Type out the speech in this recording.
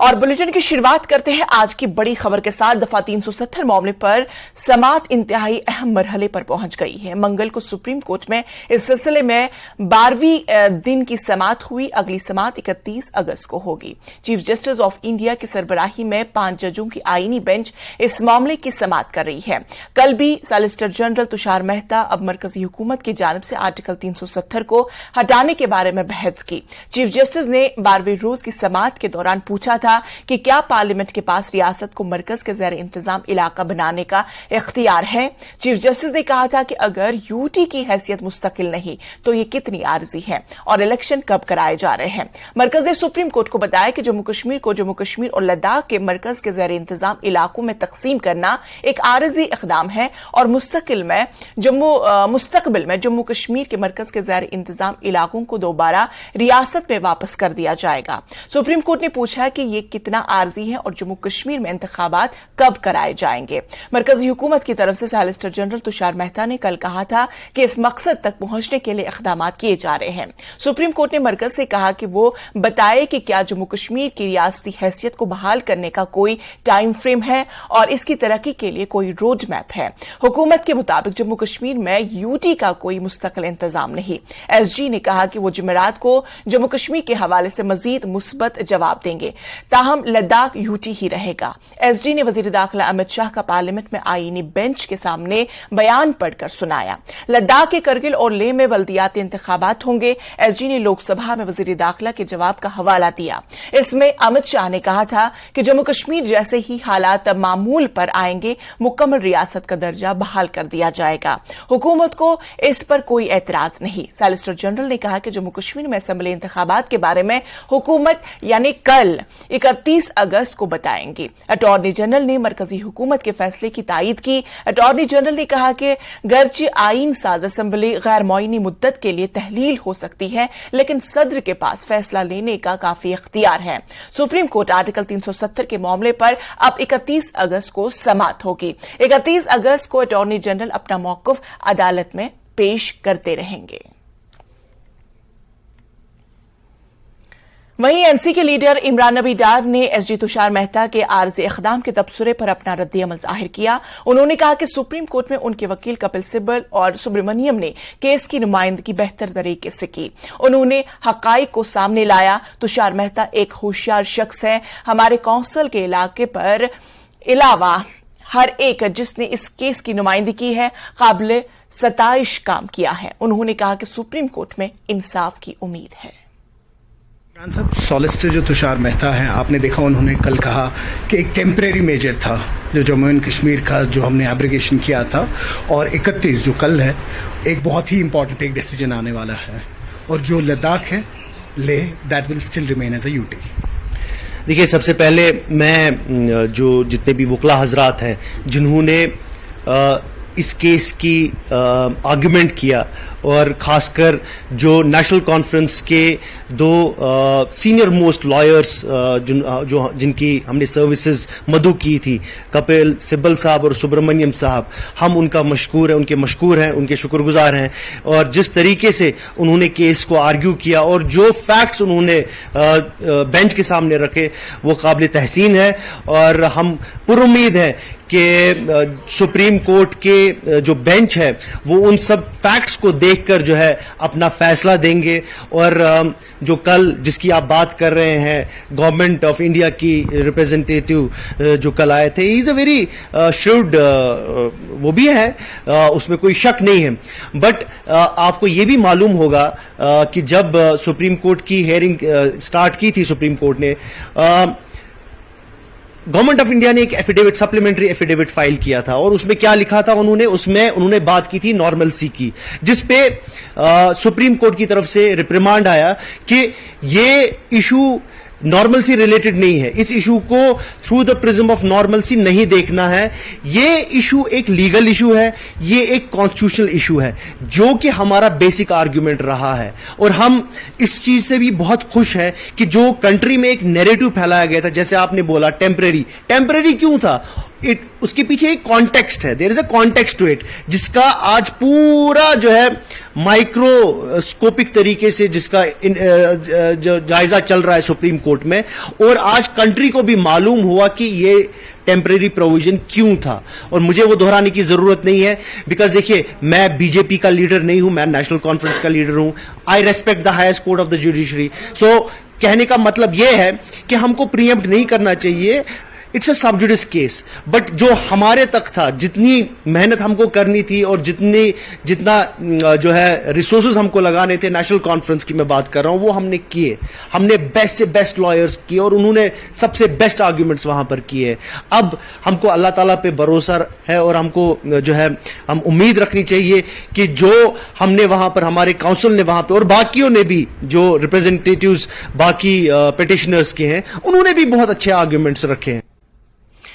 اور بلیٹن کی شروعات کرتے ہیں آج کی بڑی خبر کے ساتھ۔ دفعہ 370 معاملے پر سماعت انتہائی اہم مرحلے پر پہنچ گئی ہے۔ منگل کو سپریم کورٹ میں اس سلسلے میں 12ویں دن کی سماعت ہوئی۔ اگلی سماعت 31 اگست کو ہوگی۔ چیف جسٹس آف انڈیا کی سربراہی میں 5 ججوں کی آئینی بینچ اس معاملے کی سماعت کر رہی ہے۔ کل بھی سالیسیٹر جنرل تشار مہتا اب مرکزی حکومت کی جانب سے آرٹیکل 370 کو ہٹانے کے بارے میں بحث کی۔ چیف جسٹس نے 12ویں روز کی سماعت کے دوران پوچھا تھا کہ کیا پارلیمنٹ کے پاس ریاست کو مرکز کے زیر انتظام علاقہ بنانے کا اختیار ہے۔ چیف جسٹس نے کہا تھا کہ اگر یو ٹی کی حیثیت مستقل نہیں تو یہ کتنی عارضی ہے اور الیکشن کب کرائے جا رہے ہیں۔ مرکز نے سپریم کورٹ کو بتایا کہ جموں کشمیر کو جموں کشمیر اور لداخ کے مرکز کے زیر انتظام علاقوں میں تقسیم کرنا ایک عارضی اقدام ہے اور مستقبل میں جموں کشمیر کے مرکز کے زیر انتظام علاقوں کو دوبارہ ریاست میں واپس کر دیا جائے گا۔ سپریم کورٹ نے پوچھا کہ یہ کتنا عارضی ہے اور جموں کشمیر میں انتخابات کب کرائے جائیں گے۔ مرکزی حکومت کی طرف سے سالیسیٹر جنرل تشار مہتا نے کل کہا تھا کہ اس مقصد تک پہنچنے کے لیے اقدامات کیے جا رہے ہیں۔ سپریم کورٹ نے مرکز سے کہا کہ وہ بتائے کہ کیا جموں کشمیر کی ریاستی حیثیت کو بحال کرنے کا کوئی ٹائم فریم ہے اور اس کی ترقی کے لیے کوئی روڈ میپ ہے۔ حکومت کے مطابق جموں کشمیر میں یو ٹی کا کوئی مستقل انتظام نہیں۔ ایس جی نے کہا کہ وہ جمعرات کو جموں کشمیر کے حوالے سے مزید مثبت جواب دیں گے، تاہم لداخ یو ٹی ہی رہے گا۔ ایس جی نے وزیر داخلہ امت شاہ کا پارلیمنٹ میں آئینی بینچ کے سامنے بیان پڑھ کر سنایا۔ لداخ کے کرگل اور لیہ میں بلدیاتی انتخابات ہوں گے۔ ایس جی نے لوک سبھا میں وزیر داخلہ کے جواب کا حوالہ دیا۔ اس میں امت شاہ نے کہا تھا کہ جموں کشمیر جیسے ہی حالات معمول پر آئیں گے مکمل ریاست کا درجہ بحال کر دیا جائے گا۔ حکومت کو اس پر کوئی اعتراض نہیں۔ سالیسیٹر جنرل نے کہا کہ جموں کشمیر میں اسمبلی انتخابات کے بارے میں حکومت یعنی کل 31 اگست کو بتائیں گی۔ اٹارنی جنرل نے مرکزی حکومت کے فیصلے کی تائید کی۔ اٹارنی جنرل نے کہا کہ گرچہ آئین ساز اسمبلی غیر معینی مدت کے لیے تحلیل ہو سکتی ہے لیکن صدر کے پاس فیصلہ لینے کا کافی اختیار ہے۔ سپریم کورٹ آرٹیکل 370 کے معاملے پر اب 31 اگست کو سماعت ہوگی۔ 31 اگست کو اٹارنی جنرل اپنا موقف عدالت میں پیش کرتے رہیں گے۔ وہیں این سی کے لیڈر عمران نبی ڈار نے ایس جی تشار مہتا کے عارضی اقدام کے تبصرے پر اپنا رد عمل ظاہر کیا۔ انہوں نے کہا کہ سپریم کورٹ میں ان کے وکیل کپل سبل اور سبرامنیم نے کیس کی نمائندگی بہتر طریقے سے کی۔ انہوں نے حقائق کو سامنے لایا۔ تشار مہتا ایک ہوشیار شخص ہے۔ ہمارے کونسل کے علاقے پر علاوہ ہر ایک جس نے اس کیس کی نمائندگی کی ہے قابل ستائش کام کیا ہے۔ انہوں نے کہا کہ سپریم کورٹ میں انصاف کی امید ہے۔ سالیسیٹر جو تشار مہتا ہیں، آپ نے دیکھا انہوں نے کل کہا کہ ایک ٹیمپریری میجر تھا جو جموں اینڈ کشمیر کا جو ہم نے ایبریگیشن کیا تھا، اور 31 جو کل ہے ایک بہت ہی امپورٹنٹ ایک ڈیسیجن آنے والا ہے، اور جو لداخ ہے Leh that will still remain as a U T. دیکھیے، سب سے پہلے میں جو جتنے بھی وکلا حضرات ہیں جنہوں نے اس کیس کی آرگیومنٹ کیا، اور خاص کر جو نیشنل کانفرنس کے 2 سینئر موسٹ لائرز جن کی ہم نے سروسز مدعو کی تھی، کپل سبل صاحب اور سبرامنیم صاحب، ہم ان کے مشکور ہیں، ان کے شکر گزار ہیں۔ اور جس طریقے سے انہوں نے کیس کو آرگیو کیا اور جو فیکٹس انہوں نے بینچ کے سامنے رکھے وہ قابل تحسین ہے، اور ہم پر امید ہیں کہ سپریم کورٹ کے جو بینچ ہے وہ ان سب فیکٹس کو دیکھ کر جو ہے اپنا فیصلہ دیں گے۔ اور جو کل جس کی آپ بات کر رہے ہیں گورنمنٹ آف انڈیا کی ریپرزینٹیٹیو جو کل آئے تھے، از اے ویری شروڈ، وہ بھی ہے، اس میں کوئی شک نہیں ہے۔ بٹ آپ کو یہ بھی معلوم ہوگا کہ جب سپریم کورٹ کی ہیئرنگ سٹارٹ کی تھی سپریم کورٹ نے، گورنمنٹ آف انڈیا نے ایک ایفیڈیوٹ، سپلیمنٹری ایفیڈیوٹ فائل کیا تھا، اور اس میں کیا لکھا تھا انہوں نے بات کی تھی نارملسی کی، جس پہ سپریم کورٹ کی طرف سے ریپریمانڈ آیا کہ یہ ایشو نارملسی ریلیٹڈ نہیں ہے، اس ایشو کو through the prism of normalcy نہیں دیکھنا ہے، یہ ایشو ایک لیگل ایشو ہے، یہ ایک کانسٹیٹیوشنل ایشو ہے، جو کہ ہمارا بیسک آرگیومنٹ رہا ہے۔ اور ہم اس چیز سے بھی بہت خوش ہیں کہ جو کنٹری میں ایک نیریٹو پھیلایا گیا تھا، جیسے آپ نے بولا ٹیمپریری کیوں تھا، اس کے پیچھے ایک کانٹیکسٹ ہے, دیر از اے کانٹیکسٹ ٹو اٹ, جس کا آج پورا جو ہے مائکروسکوپک طریقے سے جس کا جو جائزہ چل رہا ہے سپریم کورٹ میں, اور آج کنٹری کو بھی معلوم ہوا کہ یہ ٹیمپریری پروویژن کیوں تھا. اور مجھے وہ دہرانے کی ضرورت نہیں ہے, بیکاز دیکھیے میں بی جے پی کا لیڈر نہیں ہوں, میں نیشنل کانفرنس کا لیڈر ہوں. I respect the highest court of the judiciary. So کہنے کا مطلب یہ ہے کہ ہم کو پری ایمپٹ نہیں کرنا چاہیے, it's a sub judice case. But جو ہمارے تک تھا, جتنی محنت ہم کو کرنی تھی اور جتنا جو ہے ریسورسز ہم کو لگانے تھے, نیشنل کانفرنس کی میں بات کر رہا ہوں, وہ ہم نے کیے. ہم نے بیسٹ سے بیسٹ لائرز کیے اور انہوں نے سب سے بیسٹ آرگیومنٹس وہاں پر کیے. اب ہم کو اللہ تعالیٰ پہ بھروسہ ہے اور ہم کو جو ہے ہم امید رکھنی چاہیے کہ جو ہم نے وہاں پر, ہمارے کاؤنسل نے وہاں پہ اور باقیوں نے بھی جو ریپرزینٹیٹیوز باقی پیٹیشنرز کے ہیں, انہوں نے بھی بہت اچھے آرگیومنٹس رکھے ہیں.